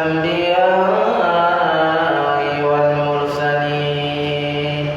الأنبياء والمرسلين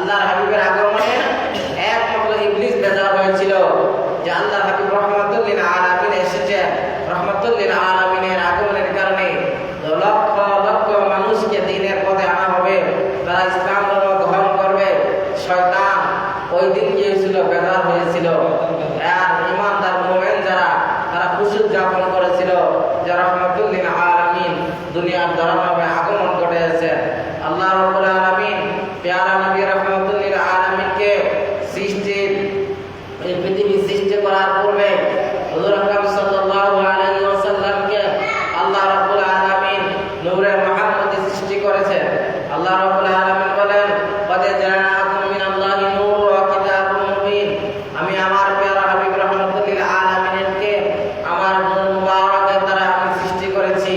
আল্লাহর হাবিবের আগমনে একমাত্র ইবলিস বেজার হয়েছিল যে আল্লাহর হাবিব রাহমাতুল লিল আলামিন এসেছেন। রাহমাতুল লিল আলামিনের আগমনের কারণে লক্ষ লক্ষ মানুষকে দ্বীনের পথে আনা হবে, তারা ইসলাম ধর্ম গ্রহণ করবে। শয়তান ওই দিন কি হয়েছিল? বেজার হয়েছিল। আর ঈমানদার মুমিন যারা, তারা খুশি উদযাপন করেছিল যে রাহমাতুল লিল আলামিন দুনিয়ার ধর্মে আগমন ঘটেছে। আল্লাহ রাব্বুল আলামিন প্যারা নবী রাহমাতুল লিল আলামিনকে সৃষ্টির এই পৃথিবী সৃষ্টি করার পূর্বে হুজুর আকরাম সাল্লাল্লাহু আলাইহি ওয়াসাল্লামকে আল্লাহ রাব্বুল আলামিন নূরে মুহাম্মদী সৃষ্টি করেছেন। আল্লাহ রাব্বুল আলামিন বলেন, "কদ জাআকুম মিনাল্লাহি নূরুন ওয়া কিতাবুম মুবিন।" আমি আমার প্যারা হাবিব রাহমাতুল লিল আলামিনকে আমার নূর মুবারকের দ্বারা আমি সৃষ্টি করেছি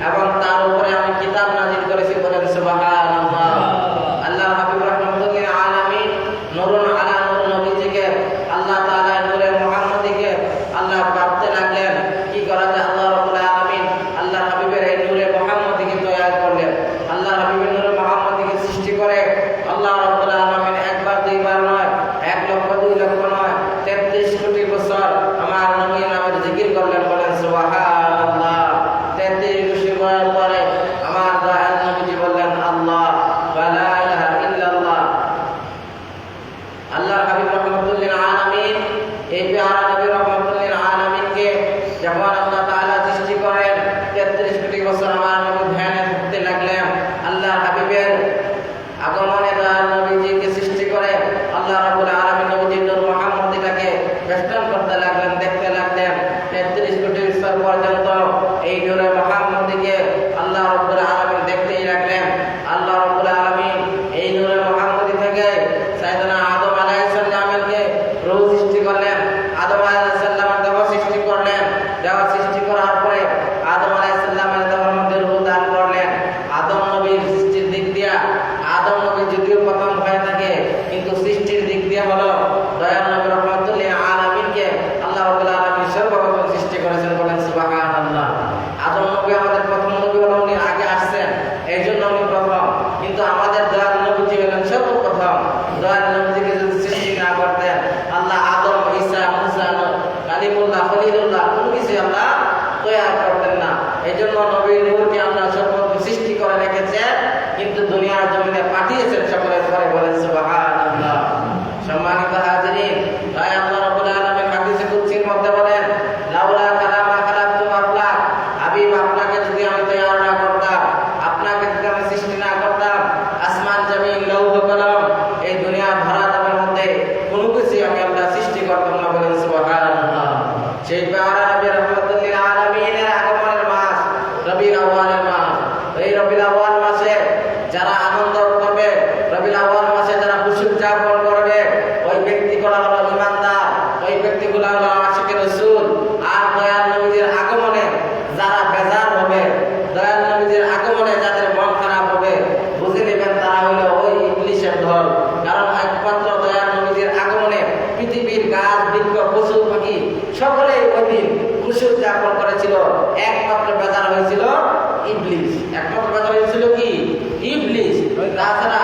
এবং তার উপরে আমি কিতাব নাযিল করেছি। বলেন সুবহানাল্লাহ। আল্লাহ হাবিব রাহমাতুল লিল আলামিন নূরুন আলা নূর নবীজিকে আল্লাহ তাআলা নূরে মুহাম্মদীকে আল্লাহ প্রাপ্ত লাগলেন। কি করা যায়? আল্লাহ রাব্বুল আলামিন আল্লাহ হাবিবের এই নূরে মুহাম্মদীকে তৈরি করলেন। আল্লাহ হাবিবের নূরে মুহাম্মদীকে সৃষ্টি করে আল্লাহ রাব্বুল আলামিন একবার দুইবার নয়, 1 লক্ষ 2 লক্ষ নয়, 33 কোটি বছর আমার নবীর নামে জিকির করলেন। বলেন সুবহানাল্লাহ। 33 কোটি বছর পরে আমার দয়াল নবীজি বললেন আল্লাহ ওয়ালা ইলাহা ইল্লাল্লাহ। আল্লাহ হাবিব রাহমাতুল লিল আলামিন এই প্যারা নবী রাহমাতুল লিল আলামিনকে যখন আল্লাহ তাআলা সৃষ্টি করেন, 33 কোটি বছর আমার নবী ধ্যানে থাকতে লাগলেন। আল্লাহ হাবিবের আগমনে দয়াল নবীজিকে সৃষ্টি করে আল্লাহ রাব্বুল আলামিন নবীজির নূর মুহাম্মদীটাকে বেষ্টন করতে লাগলেন, দেখতে লাগলেন। 33 কোটি বছর পর্যন্ত এই নূরে মুহাম্মদীকে আল্লাহ রাব্বুল আলামিন দেখতেই লাগলেন। আল্লাহ রাব্বুল আলামিন এই নূরে মুহাম্মদী থেকে সাইয়েদনা আদম আলাইহিস সালামকে রূহ সৃষ্টি করলেন। আদম আলাইহিস সালামের দেহ সৃষ্টি করলেন। দেহ সৃষ্টি করার পরে আদম আলাইহিস সালামের দেহের মধ্যে রূহ দান করলেন। আদম নবীর সৃষ্টির দিক দিয়া আদম নবী যদিও প্রথম হয়ে থাকে, কিন্তু সৃষ্টির দিক দিয়ে হলো দয়াল নবী রাহমাতুল লিল আলামিনকে আল্লাহ রাব্বুল আলামিন সর্বপ্রথম সৃষ্টি করেছেন। বলেন সুবহানাল্লাহ। আদম নবী আমাদের প্রথম নবী হলো, উনি আগে আসছেন, এই জন্য উনি প্রথম। কিন্তু আমাদের দয়াল নবীজি হলেন সর্বপ্রথম। দয়াল নবীজিকে যদি সৃষ্টি না করতেন, আল্লাহ আদম, ঈসা, মুসা, কালিমুল্লাহ, খলিলুল্লাহ কোনো কিছু আল্লাহ তৈরি করতেন না। এই জন্য নবীর নূরকে আল্লাহ সর্বপ্রথম সৃষ্টি করে রেখেছেন, কিন্তু দুনিয়ার জমিনে পাঠিয়েছেন সকলের পরে। বলেন সুবহানাল্লাহ। সম্মানিত হাজিরিন, তাই আল্লাহ রাব্বুল আলামিন হাদিসে কুদসির মধ্যে বলেন, লাউলা কালামা খালাকতু আফলাক। হাবিব, আপনাকে যদি আমি তৈরি না করতাম, আপনাকে যদি আমি সৃষ্টি না করতাম, আসমান জমিন লৌহ কলম এই দুনিয়া ধরাধামের মধ্যে কোনো কিছু আমি আল্লাহ সৃষ্টি করতাম না। বলেন সুবহানাল্লাহ। সেই প্যারা নবী রাহমাতুল লিল আলামিনের আগমনের মাস রবিউল আউয়ালের মাস। এই রবিউল আউয়াল মাসে যারা আনন্দ করবে, রবিউল আউয়াল মাসে যারা খুশি উদযাপন করবে, ওই ব্যক্তিগুলো হলো ঈমানদার, ওই ব্যক্তিগুলো হলো আশিকে রাসূল। আর দয়াল নবীর আগমনে যারা বেজার হবে, দয়াল নবীর আগমনে যাদের মন খারাপ হবে, বুঝে নেবেন তারা হলো ওই ইবলিসের দল। কারণ একমাত্র দয়াল নবীর আগমনে পৃথিবীর গাছ, বৃক্ষ, পশু পাখি সকলেই ওই দিন খুশি উদযাপন করেছিল। একমাত্র বেজার হয়েছিল ইবলিস। একমাত্র বেজার হয়েছিল কি? ইবলিস। তাছাড়া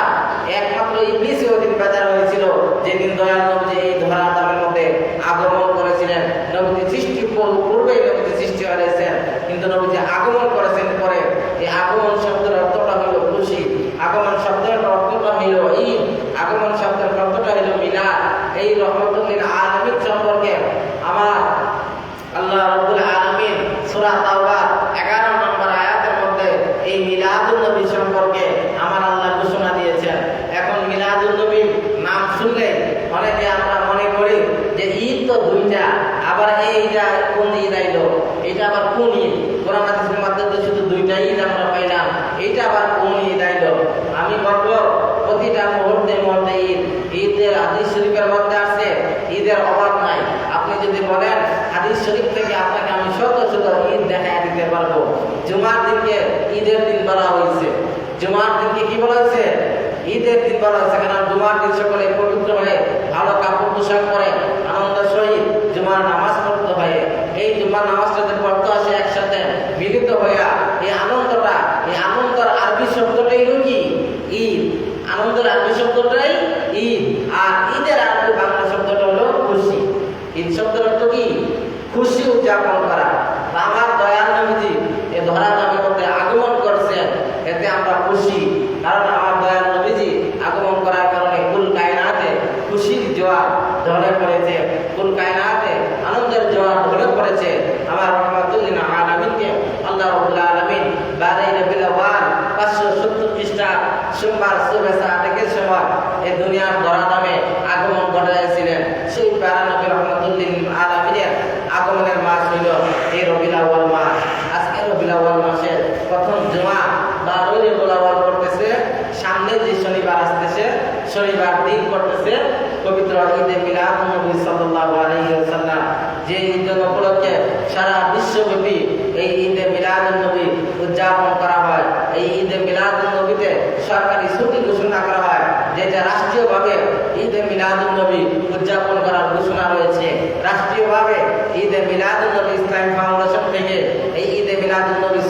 একমাত্র ইবলিসই ওই দিন বেজার হয়েছিল যেদিন দয়াল নবী এই ধরাধামের মধ্যে আগমন করেছিলেন। নবী সৃষ্টি পূর্বেই নবী সৃষ্টি হয়েছেন, কিন্তু নবী আগমন করেছেন পরে। এই আগমন শব্দের অর্থটা হলো খুশি, আগমন শব্দের অর্থটা হলো ঈদ, আগমন শব্দের অর্থটা হলো মিলাদ। এই রাহমাতুল লিল আলামিন সম্পর্কে আমার আল্লাহ রাব্বুল আলামিন সূরা তাওবা 11 নম্বর আয়াতের মধ্যে এই মিলাদুন নবী সম্পর্কে আমার আল্লাহ ঘোষণা দিয়েছেন। এখন মিলাদুন নবী নাম শুনলে অনেকে আমরা মনে করি যে ঈদ তো দুইটা, আবার এইটা কোন ঈদ আইলো, এটা আবার কোন ঈদ? কোরআন হাদিসের মাধ্যমে শুধু দুইটা ঈদ আমরা পাইলাম, এইটা আবার কোন ঈদ আইলো? আমি বলবো প্রতিটা মুহূর্তে মুহূর্তে ঈদ। ঈদের হাদিস শরীফের মধ্যে আছে, ঈদের অভাব নাই। আপনি যদি বলেন হাদিস শরীফ থেকে আপনাকে আমি শত শত ঈদ দেখায় দিতে পারবো। জুমার দিনকে ঈদের দিন বলা হয়েছে। জুমার দিনকে কি বলা হয়েছে? ঈদের দিন বলা হয়েছে। কারণ জুমার দিন সকলে পবিত্র হয়ে ভালো কাপড় পোশাক পরে আনন্দ সহিত জুমার নামাজ পড়তে হয়। এই জুমার নামাজটা যে পড়তে আসে একসাথে মিলিত হইয়া এই আনন্দটা, এই আনন্দের আরবি শব্দটাই হলো কি? ঈদ। আনন্দের আরবি শব্দটাই ঈদ। আর ঈদের আরবি বাংলা শব্দটা হলো খুশি। ঈদ শব্দের অর্থ কি? খুশি উদযাপন করা। আমার দয়াল নবীজি এ ধরা জমির মধ্যে আগমন করছেন, এতে আমরা খুশি। কারণ আমার দয়াল নবীজি আগমন করার কারণে কুল কায়নাতে খুশির জোয়ার ঢলে পড়েছে, কুল কায়নাতে আনন্দের জোয়ার ঢলে পড়েছে। আমার রহমাতুল্লিল আলামিনকে আল্লাহ রাব্বুল আলামিন 12 রবিউল আউয়াল 570 খ্রিস্টা সোমবার সুবহ সাদেকের সময় এই দুনিয়ার ধরাধামে আগমন ঘটাইছিলেন। সেই 12 নবী রহমাতুল্লিল আলামিনের আগমনের মাস হইল এই রবিউল আউয়াল মাস। আজকে রবিউল আউয়াল মাসের প্রথম জুমা 12 রবিউল আউয়াল পড়তেছে। সামনে যে শনিবার আসতেছে, শনিবার দিন পড়তেছে পবিত্র ঈদে মিলাদুন নবী সাল্লাল্লাহু আলাইহি ওয়াসাল্লাম। যে ঈদ উপলক্ষে সারা বিশ্বব্যাপী এই ঈদে মিলাদুন নবী উদযাপন করা হয়। এই ঈদে মিলাদুন নবীতে সরকারি ছুটি ঘোষণা করা হয়, যেটা রাষ্ট্রীয়ভাবে ঈদে মিলাদুন নবী উদযাপন করার ঘোষণা রয়েছে। রাষ্ট্রীয়ভাবে ঈদে মিলাদুন নবী ইসলাম ফাউন্ডেশন থেকে এই ঈদে মিলাদুন নবী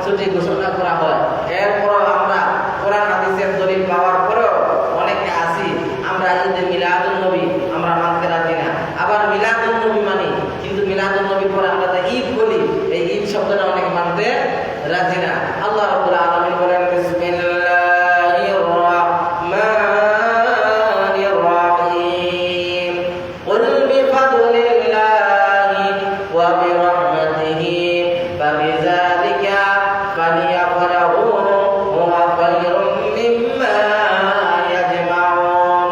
ছুটি ঘোষণা করা হয়। এরপর আমরা কোরআন হাদিসের দলিল পাওয়ার পরেও অনেকে আছি আমরা ঈদে মিলাদুন নবী আমরা মানতে রাজি না। আবার মিলাদুন নবী মানি, কিন্তু মিলাদুন নবী পরে আমরা যে ঈদ বলি, এই ঈদ শব্দটা অনেকে মানতে রাজি না। আল্লাহ রাব্বুল আলামিন বলেন বিসমিল্লাহির রাহমানির রাহিম কুল বিফাদলিল্লাহি ওয়া বিরহমাতিহি ফাবিযালিকা ফালিয়াফরাহু হুয়া খায়রুম মিম্মা ইয়াজমাউন।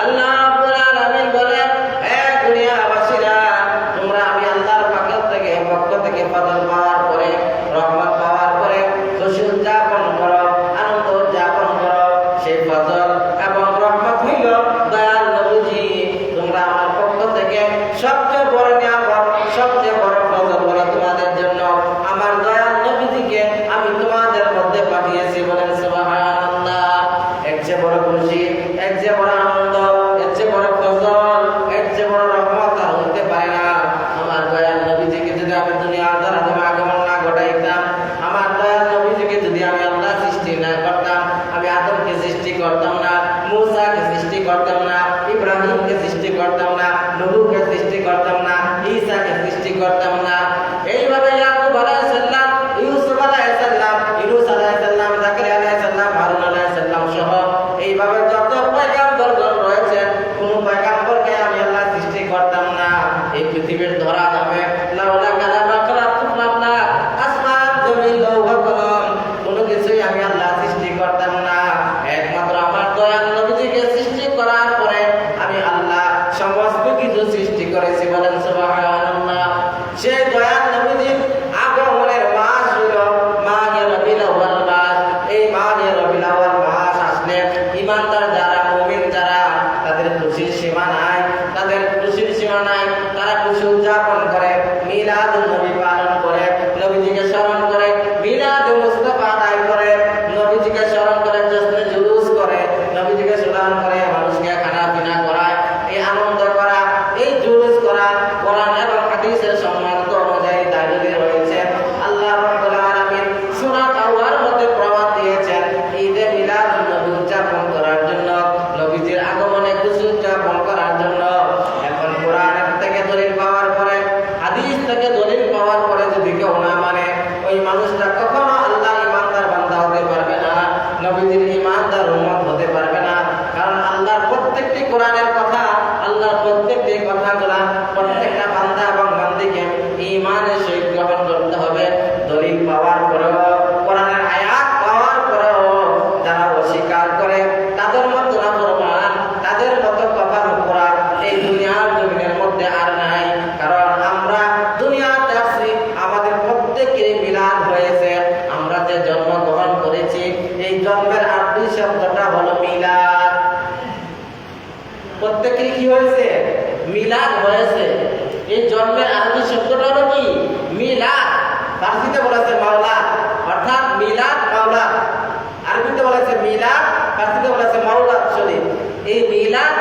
আল্লাহ রাব্বুল আলামিন বলেন, হে দুনিয়াবাসীরা, তোমরা আমি আল্লাহর পক্ষ থেকে ফজল পাওয়ার পরে, রহমত পাওয়ার পরে খুশি উদযাপন করো, আনন্দ উদযাপন করো। সেই ফজল এবং রহমত হইল দয়াল নবীজি। তোমরা আমার পক্ষ থেকে সবচেয়ে বড় নিয়ামত, সবচেয়ে বড় ফজল হলো তোমাদের জন্য আমার দয়াল নবীজিকে আমি তোমাদের মধ্যে পাঠিয়েছি। বলেন সুবহানাল্লাহ। এর চেয়ে বড় খুশি, এর চেয়ে বড় আনন্দ, এর চেয়ে বড় ফজল, এর চেয়ে বড় রহমত আর হতে পারে না। আমার দয়াল নবীজিকে যদি আমি দুনিয়ার ধরাধামে আগমন না ঘটাইতাম, আমার দয়াল নবীজিকে যদি আমি আল্লাহ সৃষ্টি না করতাম, আমি আদমকে সৃষ্টি করতাম না, মূসাকে সৃষ্টি করতাম না, ইব্রাহিমকে সৃষ্টি করতাম না, নূহকে সৃষ্টি করতাম না, ঈসাকে সৃষ্টি করতাম না। এইভাবে ইয়াকুব আলাইহিস সালাম, ইউসুফ আলাইহিস সালাম, ইউনূস আলাইহিস সালাম, যাকারিয়া আলাইহিস সালাম, হারুন আলাইহিস সালাম সহ এইভাবে যত পয়গম্বরগণ রয়েছেন, কোন পয়গম্বরকে আমি আল্লাহ সৃষ্টি করতাম না। এই পৃথিবীর ধরাধামে লাউলা কালামা খালাকুল্লাহ, আসমান জমিন লৌহ কলম কোনো কিছুই আমি আল্লাহ সৃষ্টি করতাম না। একমাত্র আমার দয়াল নবীজিকে সৃষ্টি করার পরে আমি আল্লাহ সমস্ত কিছু সৃষ্টি করেছি। বলেন সুবহানাল্লাহ। সেই দয়াল নবীজির আগমনের মাস হইল মাহে রবিউল আউয়াল মাস। এই মাহে রবিউল আউয়াল মাস আসলে ঈমানদার যারা, মুমিন যারা, তাদের খুশির সীমা নাই, তাদের খুশির সীমা নাই। তারা খুশি উদযাপন করে, মিলাদুন নবী পালন করে, নবীজিকে স্মরণ করে, মিলাদুল মুস্তাফা আদায় করে, নবীজিকে স্মরণ করে, জশ্নে জুলুস করে, নবীজিকে স্মরণ করে, মানুষকে খানা পিনা করায়, এই আনন্দ করা, এই জুলুস করা কোরআন এবং হাদিসের সম্মানিত অনুযায়ী দালিলে রয়েছে। আল্লাহ রাব্বুল আলামিন সূরা তাওবার মধ্যে প্রমাণ দিয়েছেন ঈদে মিলাদুন নবী উদযাপন করার জন্য, নবীজির আগমনে খুশি উদযাপন করার জন্য। এখন কোরআন থেকে দলিল পাওয়ার পরে, হাদিস থেকে দলিল পাওয়ার পরে যদি কেউ না মানে, ওই মানুষটা কখনো আল্লাহ ইমানদার বান্দা হতে পারবে না, নবীজির ইমানদার উম্মত হতে পারবে না। কারণ আল্লাহর প্রত্যেকটি কোরআনের কথা, আল্লাহর প্রত্যেকটি কথাগুলা প্রত্যেকটা বান্দা এবং বান্দীকে ঈমানের সহিত গ্রহণ করতে হবে। দলিল পাওয়ার পরেও, কোরআনের আয়াত পাওয়ার পরেও যারা অস্বীকার করে, তাদের মতো নাফরমান, তাদের মতো কপাল পোড়া এই দুনিয়ার জমিনের মধ্যে আর নাই। কারণ আমরা দুনিয়াতে আছি, আমাদের প্রত্যেকের মিলাদ হয়েছে। আমরা যে জন্মগ্রহণ করেছি, এই জন্মের আরবি শব্দটা হলো মিলাদ। প্রত্যেকের কি হয়েছে? মিলাদ হয়েছে। এই জন্মের আরবি শব্দটা হলো কি? মিলাদ। ফার্সিতে বলেছে মাওলাদ, অর্থাৎ মিলাদ মাওলাদ। আরবিতে বলেছে মিলাদ, ফার্সিতে বলেছে মাওলাদ শরীফ। এই মিলাদ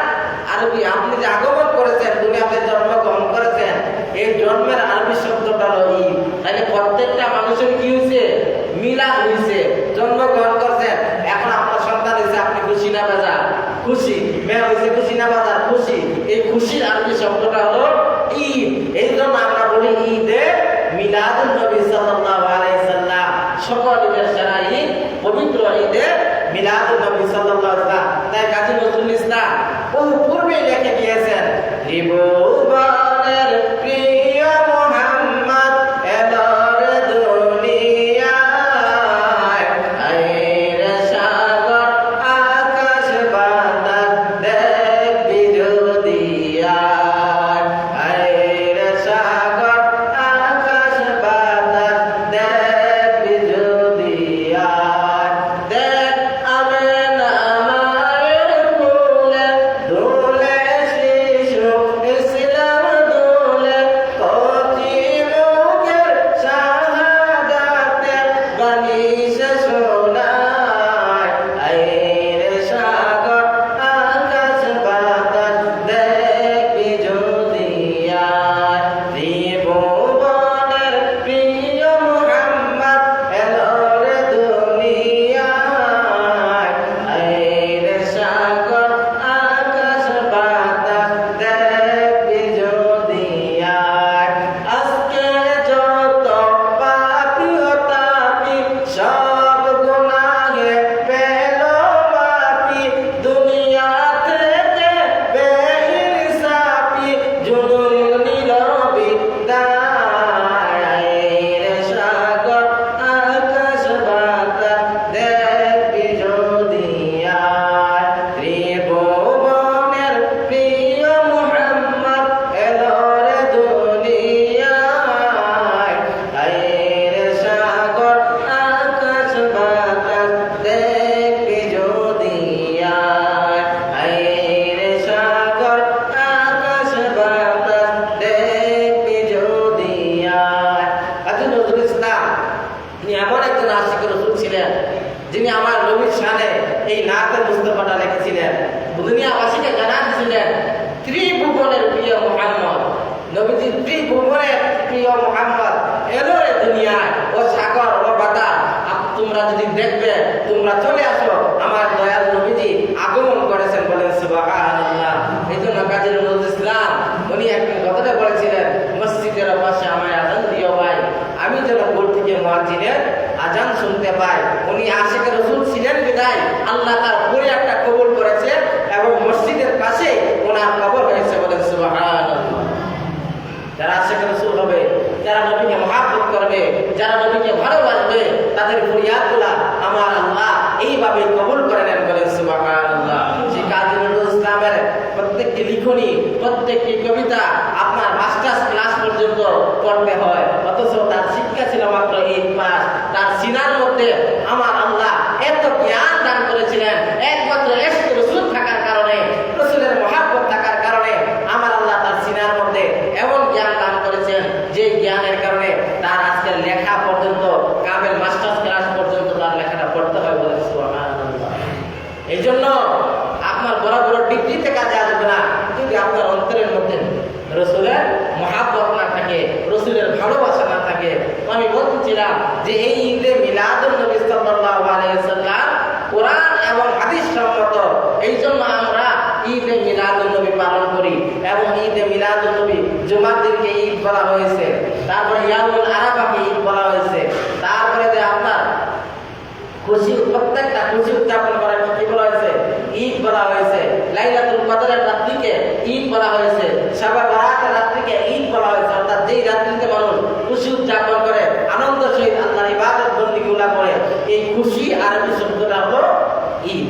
আরবি, আপনি যে আগমন করেছেন, দুনিয়াতে জন্মগ্রহণ করেছেন, এই জন্মের আরবি শব্দটা হলো ঈদ। তাহলে প্রত্যেকটা মানুষের কি হয়েছে? মিলাদ হয়েছে, জন্মগ্রহণ করছেন। এখন আপনার সন্তান হয়েছে, আপনি খুশি না বেজা? খুশি, মেয়ে হয়েছে খুশি না বাজার খুশি। এই খুশির আরবি শব্দটা হলো ঈদ। এই জন্য আমরা বলি ঈদে মিলাদুন নবী সাল্লাল্লাহু আলাইহি সাল্লাম। সকল ঈদের সেরা ঈদ পবিত্র ঈদে মিলাদুন নবী সাল্লাল্লাহু আলাইহি সাল্লাম। তাই কাজী নজরুল ইসলাম পূর্বে লিখে গিয়েছেন, ত্রিভুবনের প্রিয় মুহাম্মদ এলোর দুনিয়ায়, আইরে সাগর আকাশ বাতাস দেখবি যদি আয়, আইরে সাগর আকাশ বাতাস দেখবি যদি আয়। দেখ আমেনা মায়ের কোলে দোলে শিশু ইসলাম দোলে, কচি মুখের শাহাদাতের বাণী সে শোনায়, আইরে সাগর আকাশ বাতাস দেখবি যদি আয়। ত্রিভুবনের প্রিয় মুহাম্মদ এলোর দুনিয়ায়, আইরে সাগর আকাশ বাতাস দেখবি যদি আয়। আজকে যত পাপী ও তাপী সব গুনাহে পেল মাপি, দুনিয়া থেকে বেইনসাফি জুলুম নিল বিদায়, আইরে সাগর আকাশ বাতাস দেখবি যদি আয়। ত্রিভুবনের প্রিয় মুহাম্মদ এলোর দুনিয়ায়, আইরে সাগর আকাশ বাতাস দেখবি যদি আয়, আইরে সাগর আকাশ বাতাস দেখবি যদি আয়। কাজী নজরুল ইসলাম তিনি এমন একজন আশিক রাসূল ছিলেন যিনি আমার নবীর শানে এই নাতে মুস্তাফাটা লিখেছিলেন, দুনিয়াবাসীকে জানাচ্ছিলেন ত্রিভুবনের প্রিয় মুহাম্মদ, নবীজির ত্রিভুবনের প্রিয় মুহাম্মদ এলো এই দুনিয়ায়। ও সাগর ও বাতাস তোমরা যদি দেখবে তোমরা চলে আসো, আমার দয়াল নবীজি আগমন করেছেন, বলেন সুবহানাল্লাহ। এই জন্য কাজী নজরুল ইসলাম উনি একদিন কথাটা বলেছিলেন, মসজিদের পাশে আমায় আজান দিও ভাই, আমি যেন ভোর থেকে মুয়াজ্জিনের আজান শুনতে পাই। উনি আশিক রাসূল ছিলেন বিদায় আল্লাহ তার পরিবারটা কবুল করেছে এবং মসজিদের পাশে ওনার কবর হয়েছে, বলেন সুবহানাল্লাহ। যারা আশিক রাসূল হবে, যারা নবীকে মহব্বত করবে, যারা নবীকে ভালোবাসবে, তাদের ফরিয়াদগুলা আমার আল্লাহ এইভাবে কবুল করে নেন, বলেন সুবহানাল্লাহ। সেই কাজী নজরুল ইসলামের প্রত্যেকটি লিখনী, প্রত্যেকটি কবিতা আপনার মাস্টার্স ক্লাস পর্যন্ত পড়তে হয়, অথচ তার শিক্ষা ছিল মাত্র 8 পাস। তার সিনার মধ্যে আমার আল্লাহ এত জ্ঞান দান করেছিলেন, একমাত্র ইশক রাসূল থাকার কারণে, রাসূলের মহব্বত থাকার কারণে আমার আল্লাহ তার সিনার মধ্যে এমন জ্ঞান দান করেছেন যে জ্ঞানের কারণে তার আজকের লেখা পর্যন্ত কামেল মাস্টার্স ক্লাস পর্যন্ত তার লেখাটা পড়তে হয়, বলেন সুবহানাল্লাহ। এই জন্য আপনার বড় বড় ডিগ্রিতে কাজে আসবে না যদি আপনার অন্তরের মধ্যে রাসূলের মহব্বত না থাকে, রাসূলের ভালোবাসা না থাকে। আমি বলতেছিলাম যে এই ঈদে মিলাদুন নবী সাল্লাল্লাহু আলাইহি সাল্লাম কোরআন এবং হাদিস সম্মত। এই জন্য আমরা ঈদে মিলাদুন নবী পালন করি এবং ঈদে মিলাদুন নবী জুমার দিনকে ঈদ বলা হয়েছে, তারপরে ইয়াউমুল আরাফাকে ঈদ বলা হয়েছে, তারপরে যে আপনার খুশি প্রত্যেকটা খুশি উদযাপন করার কি বলা হয়েছে, ঈদ বলা হয়েছে। লাইলাতুল কদরের রাত্রিকে ঈদ বলা হয়েছে, শাবে বারাতের রাত্রিকে ঈদ বলা হয়েছে। অর্থাৎ যেই রাত্রিতে মানুষ খুশি উদযাপন করে, আনন্দ সহিত আল্লাহর ইবাদত বন্দেগীগুলো করে, এই খুশি আরবি শব্দটা হলো ঈদ।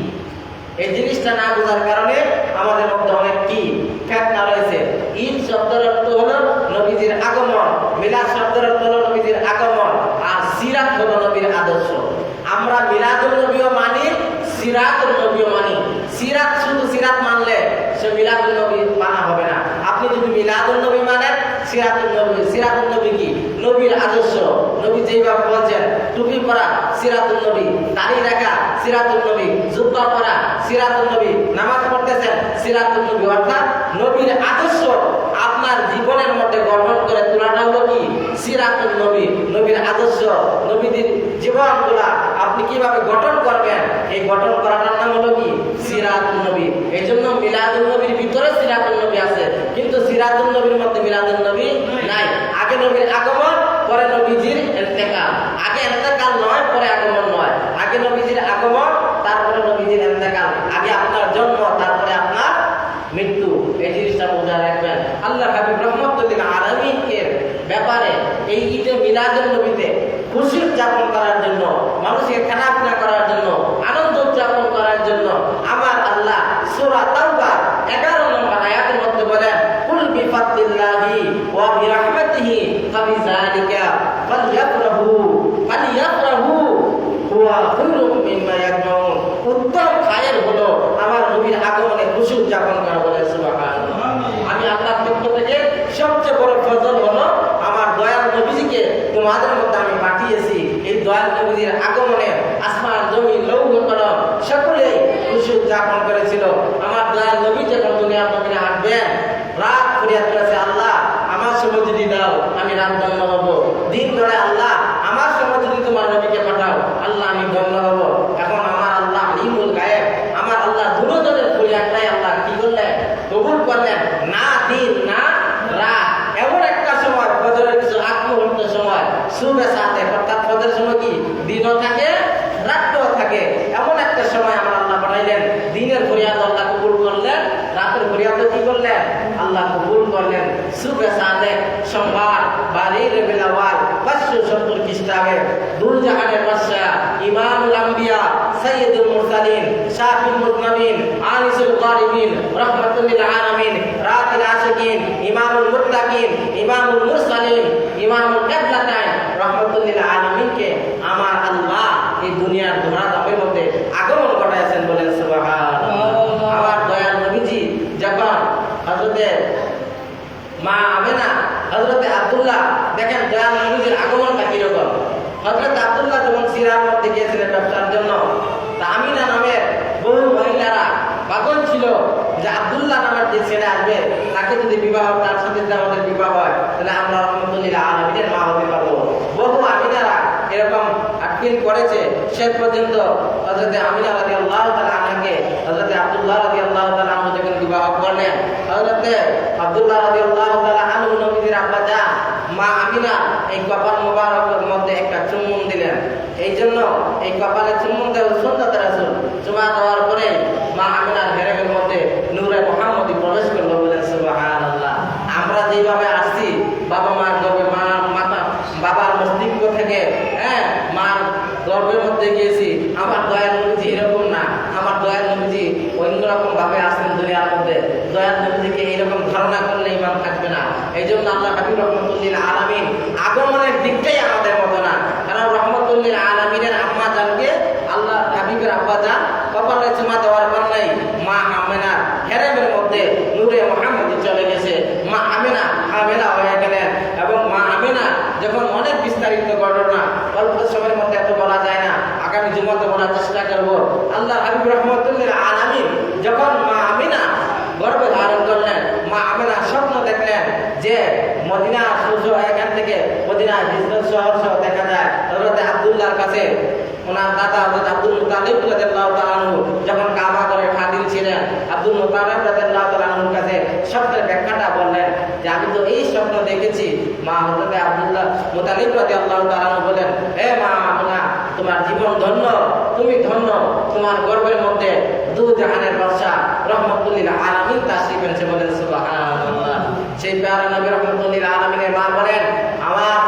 এই জিনিসটা না বোঝার কারণে আমাদের মধ্যে অনেক কি ফেতনা রয়েছে। ঈদ শব্দের অর্থ হলো নবীজির আগমন, মিলাদ শব্দের অর্থ হলো নবীজির আগমন, আর সিরাত হলো নবীর আদর্শ। আমরা মিলাদুল নবীও মানি, সিরাতুল নবীও মানি। সিরাত শুধু সিরাত মানলে সে মিলাদুল নবী মানা হবে না। আপনি যদি মিলাদুল নবী মানেন, সিরাতুল নবী কি? নবীর আদর্শ। নবী যেইভাবে বলছেন, টুপি পরা সিরাতুল নবী, দাড়ি রাখা সিরাতুল নবী, জুব্বা পরা সিরাতুল নবী, নামাজ পড়তেছেন সিরাতুল নবী। অর্থাৎ নবীর আদর্শ আপনার জীবনের মধ্যে গঠন করে তোলাটা হলো কি? সিরাতুল নবী। নবীর আদর্শ, নবীদের জীবনগুলা আপনি কিভাবে গঠন করবেন, এই গঠন করাটার নাম হলো কি? সিরাতুন নবী। এই জন্য মিলাদুন নবীর ভিতরে সিরাতুন নবী আছে, কিন্তু সিরাতুন নবীর মধ্যে মিলাদুন নবী নাই। আগে নবীর আগমন, পরে নবীজির ইন্তেকাল। আগে ইন্তেকাল নয়, পরে আগমন নয়। আগে নবীজির আগমন, তারপরে নবীজির ইন্তেকাল। আগে আপনার জন্ম, তারপরে আপনার মৃত্যু। এই জিনিসটা বোঝা রাখবেন। আল্লাহ হাবিব রহমতুল্লিল আলামিনের ব্যাপারে এই ঈদে মিলাদুন নবীতে খুশি উদযাপন করার জন্য, মানুষকে খানাপিনা করার জন্য, আনন্দ উদযাপন করার জন্য আমার আল্লাহ সূরা তাওবা 11 নম্বর আয়াতের মধ্যে বলেন, কুল বিফাদলিল্লাহি ওয়া বিরাহমাতিহি ফাবিযালিকা ফালইফরাহু হুয়া খায়রুম মিম্মা ইয়াজমাউন। উত্তম খায়ের হলো আমার নবীর আগমনে খুশি উদযাপন করা। বলে সুবহানাল্লাহ। আমি আল্লাহর পক্ষ থেকে সবচেয়ে বড় ফজল হলো আমার দয়াল নবীজিকে তোমাদের মধ্যে আমি পাঠিয়েছি। এই দয়াল নবীজির আগমনে আসমান জমিন লৌহ কলম সকলেই খুশি উদযাপন করেছিল। আমার দয়াল নবী যখন দুনিয়ার জমিনে আসবেন, রাত ফরিয়াদ করেছে, আল্লাহ আমার সময় যদি দাও আমি রাত ধন্য হব। দিন ধরে, আল্লাহ আমার সময় যদি তোমার নবীকে পাঠাও, আল্লাহ আমি ধন্য হব। এখন আমার আল্লাহ আলিমুল গায়েব, আমার আল্লাহ দুজনের ফরিয়াদটাই আল্লাহ কি করলেন? কবুল করলেন। না দিন না রাত, এমন একটা সময় ফজরের কিছু আগ মুহূর্তের সময় সুবে সাথে, অর্থাৎ ফজরের সময় কি দিনও থাকে রাতও থাকে, এমন একটা সময় আমার আল্লাহ বানাইলেন। দিনের ফরিয়াদ আল্লাহ কবুল করলেন, রাতের ফরিয়াদ কি করলেন? আল্লাহ কবুল করলেন। সুবে সাথে সোমবার 12 রবিউল আউয়াল 570 খ্রিস্টাব্দে দুলজাহানের বাদশা ইমামুল আম্বিয়া সাইয়্যিদুল মুরসালিন শাফিউল মুযনিবিন আনিসুল গারিবিন রাহমাতুল লিল আলামিন রাতিল আশিকিন ইমামুল মুত্তাকিন ইমামুল মুরসালিন ইমামুল কিবলাতাইন রাহমাতুল লিল আলামিনকে আমার আল্লাহ এই দুনিয়ার ধরাধামের মধ্যে আগমন ঘটাইছেন। বলেন সুবহানাল্লাহ। আমার দয়াল নবীজি যখন হযরতে মা আমেনা, হযরতে আব্দুল্লাহ, দেখেন দয়াল নবীজির আগমনটা কিরকম। হযরত আব্দুল্লাহ যখন সিরার মধ্যে গিয়েছিলেন ব্যবসার জন্য, তা আমিনা নামের বহু মহিলারা পাগল ছিল যে আব্দুল্লাহ নামের যে ছেলে আসবে তাকে যদি বিবাহ, তার সাথে যদি আমাদের বিবাহ হয় তাহলে আমরা রহমতুল্লিল আলামিনের মা হতে পারবো। বহু আমিনারা এরকম আপিল করেছে। শেষ পর্যন্ত হযরতে আমিনা রাদিয়াল্লাহু তাআলা আনহাকে হযরতে আব্দুল্লাহ রাদিয়াল্লাহু তাআলা আনহু যখন বিবাহ করলেন, হযরতে আব্দুল্লাহ রাদিয়াল্লাহু তাআলা আনহু নবীর আব্বা জান মা আমিনা এই কপাল মোবারকের মধ্যে একটা চুম্বন দিলেন। এই জন্য এই কপালে চুম্বন দেওয়া সুন্নাত রাসূল। চুমা দেওয়ার পরে মা আমিনার হেরেমের মধ্যে নূরে মুহাম্মদী প্রবেশ করলো। বলেন সুবহানাল্লাহ। আমরা যেভাবে আসছি বাবা মার গর্ভে, বাবার মস্তিষ্ক থেকে মার গর্ভের মধ্যে গিয়েছি, আমার দয়াল নবীজি এরকম না। আমার দয়াল নবীজি অন্যরকম ভাবে আসেন দুনিয়ার মধ্যে। দয়াল নবীজিকে এইরকম ধারণা করলে ইমান থাকবে না। এই জন্য আল্লাহ হাবিব রহমতুল্লিল আলামিন আগমনের দিকটাই আমাদের মতো না। কারণ রহমতুল্লিল আলামিনের আম্মা জানকে আল্লাহ হাবিবের আব্বা জান কপালে চুমা দেওয়ার পর নাই মা আমেনা হেরেমের মধ্যে নূরে মুহাম্মদী চলে গেছে। মা আমেনা হামেলা হয়ে গেলেন। এবং মা আমেনা যখন অনেক বিস্তারিত ঘটনা অল্প সময়ের মধ্যে এত বলা যায় না, আগামী জুমাতে বলার চেষ্টা করব। আল্লাহ হাবিব রহমতুল্লিল আলামিন যখন মা আমিনা গর্ভে ধারণ করলেন, মা আমিনা স্বপ্ন দেখলেন যে মদিনা সূর্য এখান থেকে মদিনা বিজনেস শহর সহ দেখা যায়। হযরতে আব্দুল্লাহর কাছে ওনার দাদা হযরত আব্দুল মুতালিব রাদিয়াল্লাহু তাআলা আনহু যখন কাবা ঘরে খাদিম ছিলেন, আব্দুল মুতালিব রাদিয়াল্লাহু তাআলা আনহুর কাছে স্বপ্নের ব্যাখ্যাটা বললেন যে আমি তো এই স্বপ্ন দেখেছি। মা হযরতে আব্দুল্লাহ মুতালিব রাদিয়াল্লাহু তাআলা আনহু বলেন, হে মা আমিনা, তোমার জীবন ধন্য, তুমি ধন্য, তোমার গর্ভের মধ্যে দু জাহানের বাদশা রহমতুল্লিল আলামিন তাশরীফ এনেছে। বলেন সুবহানাল্লাহ। সেই প্যারা নবী রহমতুল্লিল আলামিনের মা বলেন, আমার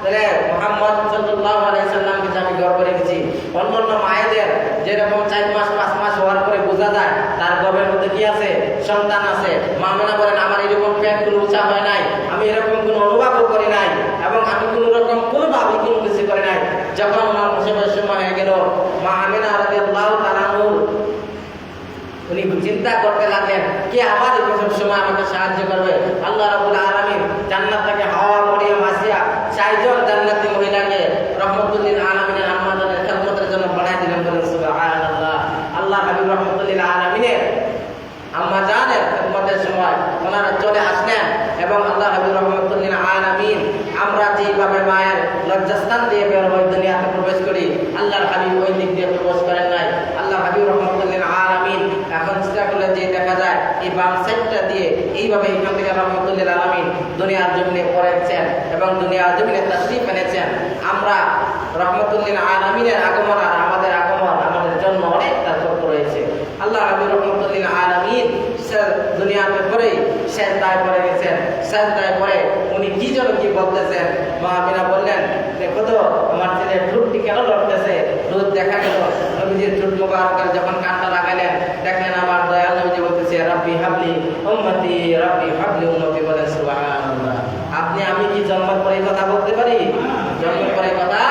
ছেলে মুহাম্মদ সাল্লাল্লাহু আলাইহি সাল্লামকে আমি গর্ভে রেখেছি। অন্যান্য মায়েদের যেরকম 4 মাস 5 মাস হওয়ার পরে বোঝা যায় তার গর্ভের মধ্যে কি আছে, সন্তান আছে। মা আমিনা বলেন, আমার এরকম পেট কোনো উঁচা হয় নাই, আমি এরকম কোনো অনুভবও করি নাই, এবং আমি কোনো রকম কোনোভাবে কোনো কিছু করি নাই। যখন আমার প্রসবের সময় হয়ে গেল, মা আমিনা রাদিয়াল্লাহু তাআলা আনহু উনি চিন্তা করতে লাগলেন কে আমার এই প্রসব সময় আমাকে সাহায্য করবে। আল্লাহ রাব্বুল আলামিন জান্নাত থেকে হাওয়া, মরিয়ম, আসিয়া 4 জন জান্নাতি মহিলাকে রহমতুল্লিল আলামিনের আম্মাজানের খেদমতের জন্য বানাই দিলেন। বলেন সুবহানাল্লাহ। আল্লাহ হাবিব রহমতুল্লিল আলামিনের আম্মাজানের খেদমতের সময় ওনারা চলে আসলেন এবং আল্লাহ হাবিব রহমতুল্লিল আলামিন আমরা যেভাবে মায়ের লজ্জাস্থান দিয়ে বের হয়ে দুনিয়াতে প্রবেশ করি, আল্লাহর হাবিব ওই দিক দিয়ে প্রবেশ করেন নাই। আল্লাহ হাবিব রহমতুল্লিল আলামিন এখন দেখা যায় এই বাম সাইডটা দিয়ে এইভাবে এখান থেকে রহমতুল লিল আলামিন দুনিয়ার জমিনে পড়েছেন এবং দুনিয়ার জমিনে তাশরীফ এনেছেন। আমরা রহমতুল লিল আলামিনের আগমন আর আমাদের আগমন আমাদের জন্য অনেক তাৎপর্য রয়েছে। আল্লাহ নবী রহমতুল লিল আলামিন দুনিয়াতে পরে সেজদায় পড়ে গেছেন। সেজদায় পড়ে উনি কি যেন কি বলতেছেন, মা আমিনা বললেন, দেখো তো আমার ছেলের ঠোঁটটি কেন লড়তেছে। ঠোঁট দেখা গেল নবীজির ঠোঁট মোবারকের যখন কানটা লাগালেন, দেখলেন আমার দয়াল নবীজি বলতেছে রাব্বি হাবলি উম্মতি রাব্বি হাবলি উম্মতি, বলেন সুবহানাল্লাহ। আপনি আমি কি জন্মের পরে কথা বলতে পারি? জন্মের পরে কথা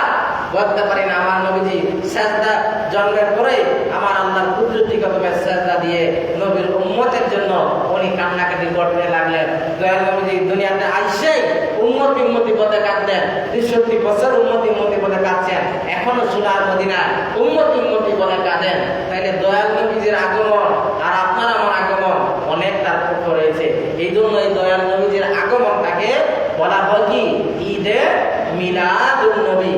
বলতে পারি না। আমার নবীজি সেজদা জন্মের পরে আমার আল্লাহর কুদরতি কদমে সেজদা দিয়ে নবীর উম্মতের জন্য উনি কান্নাকাটি করতে লাগলেন। দয়াল নবীজি দুনিয়াতে আইসেই উম্মতি পদে কাঁদলেন। ৬৩ বছর উম্মতি পদে কাঁদছেন, এখনো সোনার মদিনায় উম্মতি পদে কাঁদেন। তাইলে দয়াল নবীজির আগমন আর আপনার আমার আগমন অনেক তাৎপর্য রয়েছে। এই জন্য এই দয়াল নবীজির আগমনটাকে বলা হয় কি ঈদে মিলাদুন নবী।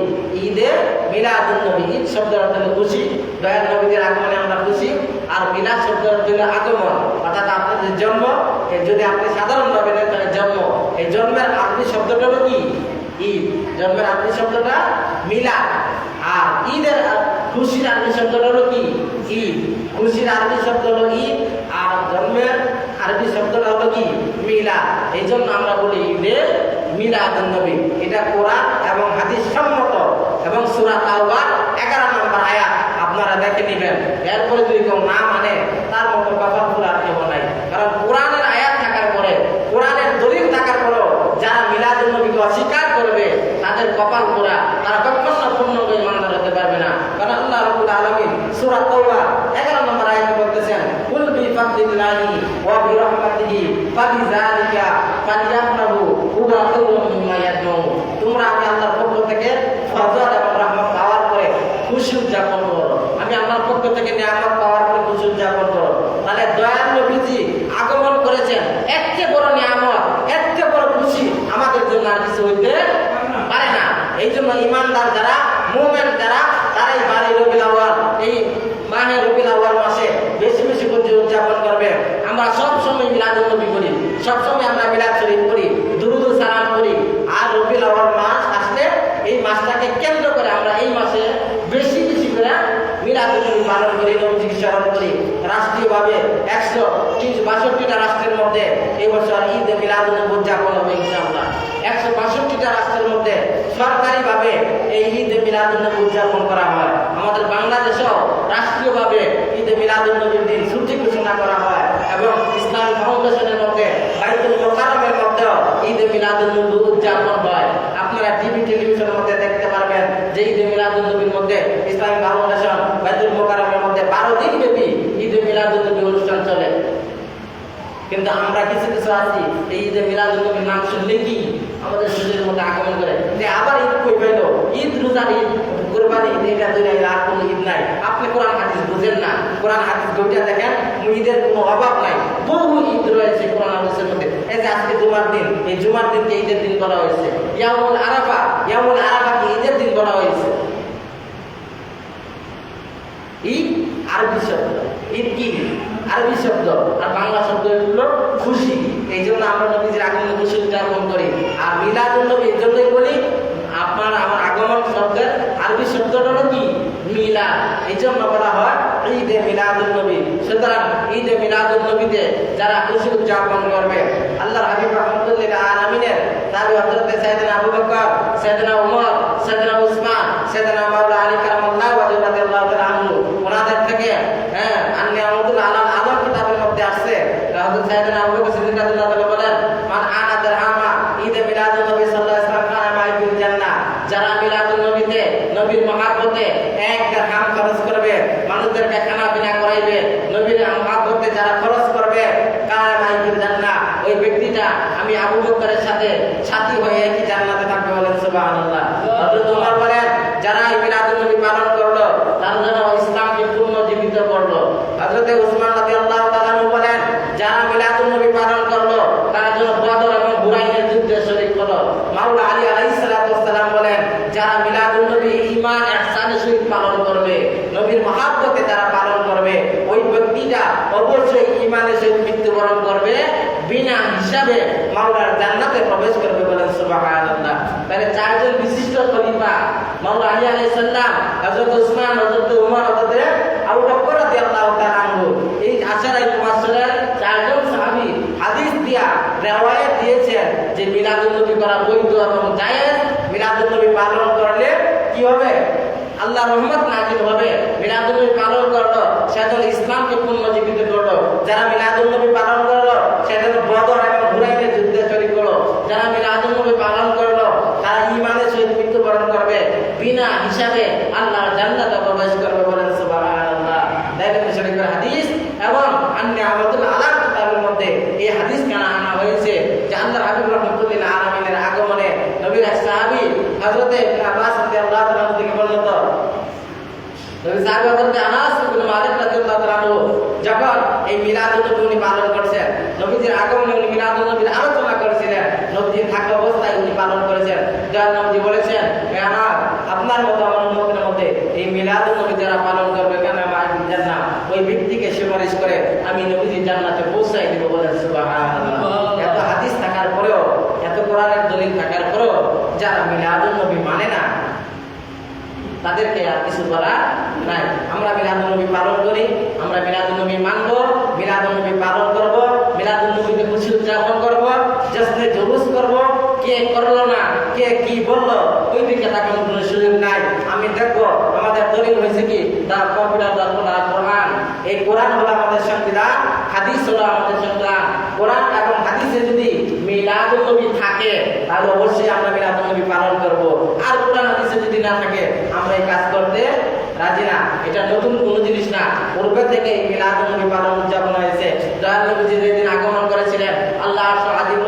ঈদে মিলাদুন নবী, ঈদ শব্দের অর্থ হলো খুশি। দয়াল নবীদের আগমনে আমরা খুশি। আর মিলাদ শব্দের অর্থ হলো আগমন, অর্থাৎ আপনাদের জন্ম। যদি আপনি সাধারণভাবে নেন তাহলে জন্ম। এই জন্মের আরবি শব্দটা হলো কি ঈদ। জন্মের আরবি শব্দটা মিলাদ। আর ঈদের খুশির আরবি শব্দটা হলো কি ঈদ। খুশির আরবি শব্দ হলো ঈদ, আর জন্মের আরবি শব্দটা হলো কি মিলাদ। এই জন্য আমরা বলি ঈদে মিলাদুন নবী। এটা কোরআন এবং হাদিস সম্মত এবং সূরা তাওবার 11 নম্বর আয়াত আপনারা দেখে নেবেন। এরপরে যদি কেউ না মানে তার মতো কপাল পুরা কেউ নাই। কারণ কোরআনের আয়াত থাকার পরে, কোরআনের দলিল থাকার পরেও যারা মিলাদুন নবীকে অস্বীকার করবে তাদের কপাল পুরা, তারা কখনো পূর্ণ ইমানদার হতে পারবে না। কারণ আল্লাহ রাব্বুল আলামিন সূরা তাওবা 11 নম্বর আয়াতে বলতেছেন, কুল বিফাদলিল্লাহি ওয়া বিরহমাতিহি ফাবিযালিকা ফালইফরাহু হুয়া খায়রুম মিম্মা ইয়াজমাউন। তোমরা আমি আল্লাহর পক্ষ থেকে ফজল এবং রহমত পাওয়ার পরে খুশি উদযাপন করো। আমি আল্লাহর পক্ষ থেকে নিয়ামত পাওয়ার পরে খুশি উদযাপন করো। তাহলে দয়াল নবীজি আগমন করেছেন, এর চেয়ে বড় নিয়ামত, এর চেয়ে বড় খুশি আমাদের জন্য আর কিছু হইতে পারে না। এই জন্য ইমানদার যারা, মুমিন যারা, তারাই বাড়ি রবিউল আউয়াল, এই মাহে রবিউল আউয়াল মাসে বেশি বেশি করে উদযাপন করবে। আমরা সব সময় মিলাদুন নবী করি, সব সময় আমরা মিলাদ শরীফ করি, দুরূদ ও সালাম করি। আর রবিউল আউয়াল মাস আসলে এই মাসটাকে কেন্দ্র করে আমরা এই মাসে বেশি বেশি করে মিলাদুন নবী পালন করি, নবীজিকে স্মরণ করি। রাষ্ট্রীয়ভাবে 162টা রাষ্ট্রের মধ্যে এই বছর ঈদ মিলাদুন নবী উদযাপন হবে ইনশাআল্লাহ। 162টা রাষ্ট্রের মধ্যে সরকারিভাবে এই ঈদ মিলাদুন নবী উদযাপন করা হয়। আমাদের বাংলাদেশেও রাষ্ট্রীয়ভাবে ঈদ মিলাদুন নবীর দিন ছুটি ঘোষণা করা হয় এবং ইসলামী ফাউন্ডেশনের মধ্যে বাইতুল মুকাররমের মধ্যেও ঈদ মিলাদুন নবী উদযাপন হয়। আপনারা টিভি টেলিভিশনের মধ্যে দেখতে পারবেন যে ঈদ মিলাদুন নবীর মধ্যে ইসলামী ফাউন্ডেশন বাইতুল মুকাররমের মধ্যে 12 দিন ব্যাপী ঈদ মিলাদুন নবী অনুষ্ঠান চলে। কিন্তু আমরা কিছু কিছু আছি এই ঈদে মিলাদুন নবীর নাম শুনলে কি আমাদের শরীরের মধ্যে আগমন করে যে আবার ঈদ কই পাইল, ঈদ রোজার ঈদ, কুরবানি ঈদ, এটা দুই আর কোনো ঈদ নাই। আপনি কোরআন হাদিস বুঝেন না। কোরআন হাদিস বইটা দেখেন, ঈদের কোনো অভাব নাই, বহু ঈদ রয়েছে কোরআন হাদিসের মধ্যে। এই যে আজকে জুমার দিন, এই জুমার দিনকে ঈদের দিন বলা হয়েছে। ইয়াউমুল আরাফা, ইয়াউমুল আরাফাকে ঈদের দিন বলা হয়েছে। ঈদ আরবি শব্দ, ঈদ কি আরবি শব্দ, আর বাংলা শব্দ হলো খুশি। এই জন্য আমরা নবীজির আগমনে খুশি উদযাপন করি। আর মিলাদুন নবী এই জন্যই বলি, আপনার আমার আগমন শব্দের আরবি শব্দটা হলো কি মিলাদ। এই জন্য বলা হয় ঈদে মিলাদুন নবী। সুতরাং ঈদে মিলাদুন নবীতে যারা খুশি উদযাপন করবে, আল্লাহর হাবিব রাহমাতুল লিল আলামিনের তাবি হযরত সাইয়েদনা আবু বকর, সাইয়েদনা ওমর, সাইয়েদনা উসমান, সাইয়েদনা মাওলানা আলী কারামাল্লাহু ওয়াজহু রাদিয়াল্লাহু তাআলা আনহু, ওনাদের থেকে আন্নি আমদুল আলাম আদম কিতাবের মধ্যে আসছে হযরত সাইয়েদনা আবু বকর সিদ্দিক রাদিয়াল্লাহু তাআলা বলেন, মান আনা দিরহামা ঈদে মিলাদুন নবী সাল্লাল্লাহু আলাইহি ওয়াসাল্লাম কানা মাই ফিল জান্নাহ। যারা মিলাদুন নবীতে নবীর মহব্বতে 1 দিরহাম খরচ করবে, মানুষদেরকে খানা পিনা করাইবে, নবীর মহব্বতে যারা খরচ করবে, কানা মাই ফিল জান্নাহ, ওই ব্যক্তিটা আমি আবু বকরের সাথে সাথী হয়ে একই জান্নাতে থাকবে, বলেন সুবহানাল্লাহ। হযরত ওমর বলেন, যারা এই মিলাদুন নবী পালন করলো তারা যেন ইসলামকে পুনর্জীবিত করলো। হযরত উসমান রাদিয়াল্লাহু তাআলা বলেন, যারা মিলাদুন নবী পালন করলো তারা যেন বদর এবং হুনাইনের যুদ্ধে শরীক হলো। মাওলানা আলী আলাইহিস সালাতু ওয়াস সালাম বলেন, যারা মিলাদুন নবী ঈমান ইহসানের সহিত পালন করবে, নবীর মহব্বতে যারা পালন করবে, ওই ব্যক্তিটা অবশ্যই ঈমানের সহিত হিসাবে মাওলার জান্নাতে প্রবেশ করবে, বলেন সুবহানাল্লাহ। তাহলে চারজন বিশিষ্ট খলিফা মাওলা আলী আলাইহিস সালাম, হযরত উসমান, হযরত উমর, হযরত আবু বকর রাদিয়াল্লাহু তাআলা আনহু, এই আশারায়ে মুবাশশিরা চারজন সাহাবী হাদিস দিয়া রিওয়ায়াত দিয়েছেন যে মিলাদুন নবী করা বৈধ এবং জায়েজ। মিলাদুন নবী পালন করলে কি হবে? আল্লাহর রহমত নাযিল হবে। মিলাদুন নবী পালন করলো সেজন্য ইসলামকে পুনর্জীবিত করলো। যারা মিলাদুন নবী পালন করলো সেজন্য বদর এবং হুনাইনের যুদ্ধে শরীক হলো। যারা মিলাদুন নবী পালন করলো তারা ঈমানের সহিত মৃত্যুবরণ করবে, বিনা হিসাবে আল্লাহর জান্নাতে প্রবেশ করবে, বলেন সুবহানাল্লাহ। দাইলুল শরীফের হাদিস এবং অন্য আমাতুল আলাম কিতাবের মধ্যে এই হাদিস কানা আনা হয়েছে যে আল্লাহর হাবিব রাহমাতুল্লিল আলামিনের আগমনে নবীর সাহাবী হযরত ইবনে আব্বাস রাদিয়াল্লাহু তাআলা থেকে বর্ণিত, নবী সাহাবী হযরত আনাস ইবনে মালিক রাদিয়াল্লাহু তাআলা যখন এই মিলাদুন নবী পালন করছেন, নবীজির আগমনে উনি মিলাদুন নবীর আলোচনা করেছিলেন, নবীজি থাকা অবস্থায় উনি পালন করেছেন। যার নবীজি বলেছেন, হে আনাস, আপনার মতো আমার উম্মতের মধ্যে এই মিলাদুন নবী যারা পালন করবে কেন জান্নাত ওই ব্যক্তিকে সুপারিশ করে আমি নবীজি জান্নাতে পৌঁছাই দেব, বলেন সুবহানাল্লাহ। এত হাদিস থাকার পরেও, এত কোরআনের দলিল থাকার পরেও যারা মিলাদুন নবী মানে না তাদেরকে আর কিছু বলা নাই। আমরা মিলাদুন নবী পালন করি, আমরা মিলাদুন নবী মানব, মিলাদুন নবী পালন করব, মিলাদুন নবীতে খুশি উদযাপন করব, জশ্নে জুলুস করব। কে করলো না, কে কি বললো ওই দিকে তাকানোর কোনো সুযোগ নাই। আমি দেখবো আমাদের দলিল হয়েছে কি, দা কম্পিউটার দা কোরআন। এই কোরআন হলো আমাদের সংবিধান, হাদিস হলো আমাদের সংবিধান। কোরআন এবং হাদিসে যদি মিলাদুন নবী থাকে তাহলে অবশ্যই আমরা মিলাদুন নবী পালন করব। আর কোরআন হাদিসে যদি না থাকে আমরা এই কাজ করতে রাজি না। এটা নতুন কোনো জিনিস না, পূর্বে থেকে মিলাদুন নবী পালন উদযাপন হয়েছে। যারা নবীজি যেদিন আগমন করেছিলেন আল্লাহ আদিম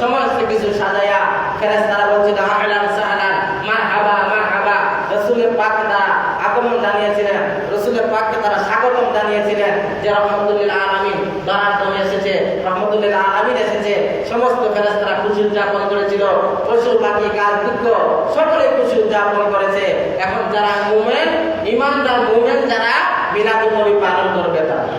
সমস্ত কিছু সাজায়া ফেরেশতারা বলছিল আহলান সাহলান মারহাবা মারহাবা। রাসূলের পাক তারা আগমন জানিয়েছিলেন, রাসূলের পাককে তারা স্বাগতম জানিয়েছিলেন যে রাহমাতুল্লিল আলামিন দরার দমে এসেছে, রাহমাতুল্লিল আলামিন এসেছে। সমস্ত ফেরেশতারা খুশি উদযাপন করেছিল, পশু পাখি গাছ বৃক্ষ সকলে খুশি উদযাপন করেছে। এখন যারা মুমিন, ঈমানদার মুমিন যারা মিলাদুন নবী পালন করবে তারা,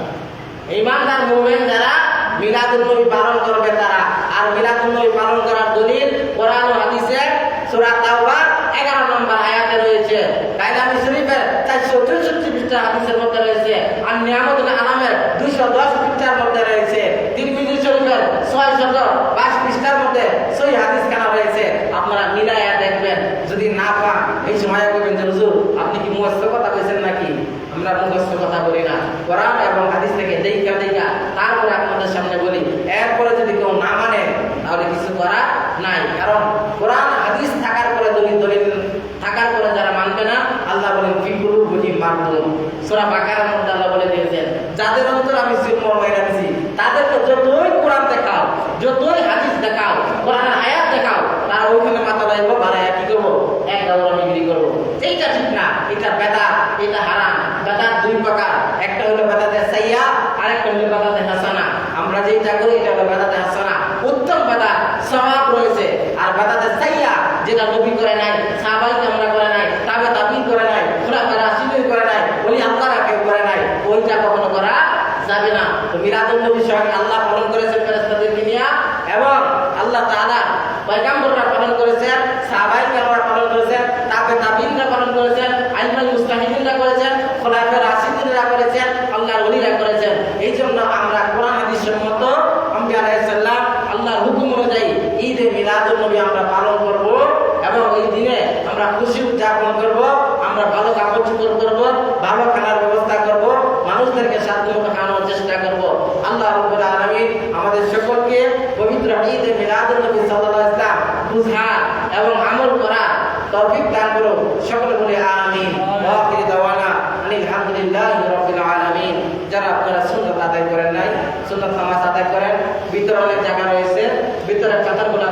ঈমানদার মুমিন যারা মিলাদুন নবী পালন করবে তারা। আর মিলাদুন নবী পালন করার দলিল কোরআন ও হাদিসে সূরা তাওবার 11 নম্বর আয়াতে রয়েছে, কায়দামি শরীফের 464 পৃষ্ঠা হাদিসের মধ্যে রয়েছে, আর নিয়ামতুল আলামের 210 পৃষ্ঠার মধ্যে রয়েছে, তিরমিজি শরীফের 622 পৃষ্ঠার মধ্যে সহিহ হাদিস কানা রয়েছে। আপনারা মিলায়া দেখবেন, যদি না পান এই সময় বলবেন যে হুজুর আপনি কি মুখস্থ কথা কইছেন নাকি? আমরা মুখস্থ কথা বলি না, কোরআন এবং হাদিস থেকে দেখা দেখা তারপরে আপনাদের সামনে বলি। এরপরে যদি কেউ না মানে তাহলে কিছু করা নাই, কারণ কোরআন হাদিস থাকার পরে দলিল থাকার পরে যারা মানবে না আল্লাহ বলেন ফি কুলুবিহিম মারদুন। সূরা বাকারার মধ্যে আল্লাহ বলে দিয়েছেন যাদের অন্তর আমি সিলমোহর মাইরা দিয়েছি তাদেরকে যতই কোরআন দেখাও, যতই হাদিস দেখাও, কোরআনের আয়াত দেখাও, তারা ওইখানে মাথা লাগাবো, বাড়ায় কি করবো, এক দাওরা বিক্রি করবো। এইটা ঠিক না, এটা বেদাত, এটা হারাম। বেদাত দুই প্রকার, একটা হলো বেদাতে সাইয়্যা, আরেকটা হলো বেদাতে হাসানা। আমরা যেটা করি এটা হলো বেদাতে হাসানা, উত্তম বেদাত, সওয়াব রয়েছে। আর বেদাতে সাইয়্যা যেটা নবী করে নাই, সাহাবায়ে কেরামরা করে নাই, তাবে তাবিঈন করে নাই, খুলাফায়ে রাশিদুন করে নাই, ওলি আল্লাহরা কেউ করে নাই, ওইটা কখনো করা যাবে না। তো মিলাদুন নবী স্বয়ং আল্লাহ পালন করেছেন ফেরেশতাদেরকে নিয়ে, এবং আল্লাহ তাআলা পয়গম্বররা পালন করেছেন, সাহাবায়ে কেরামরা পালন করেছেন, তাবে তাবিঈনরা পালন করেছেন, আইমাল মুস্তাহিদিনরা করেছেন, খুলাফায়ে রাশিদুনরা করেছেন, আল্লাহর ওলিরা করেছেন। এইজন্য আমরা কোরআন হাদিস সম্মত আম্বিয়া আলাইহিস সালাম আল্লাহর হুকুম অনুযায়ী ঈদে মিলাদুন নবী আমরা পালন করব, এবং এই দিনে আমরা খুশি উদযাপন করব, আমরা ভালো কাপড় চোপড় করব, ভালো খানার ব্যবস্থা করব, মানুষদেরকে সাধ্যমতো খাওয়ানোর চেষ্টা করব। আল্লাহ রাব্বুল আলামিন আমাদের সকলকে পবিত্র ঈদে মিলাদুন নবী সাল্লাল্লাহু আলাইহি ওয়াসাল্লাম বুঝা এবং আমল করা তৌফিক দান করুন। সকলে বলে আমিন। ওয়া আখিরু দাওয়ানা আলহামদুলিল্লাহি রাব্বিল আলামিন। যারা আপনারা সুন্নাত আদায় করেন নাই, সুন্নাত নামাজ আদায় করেন, ভিতরে অনেক জায়গা রয়েছে, ভিতরে কাতারগুলো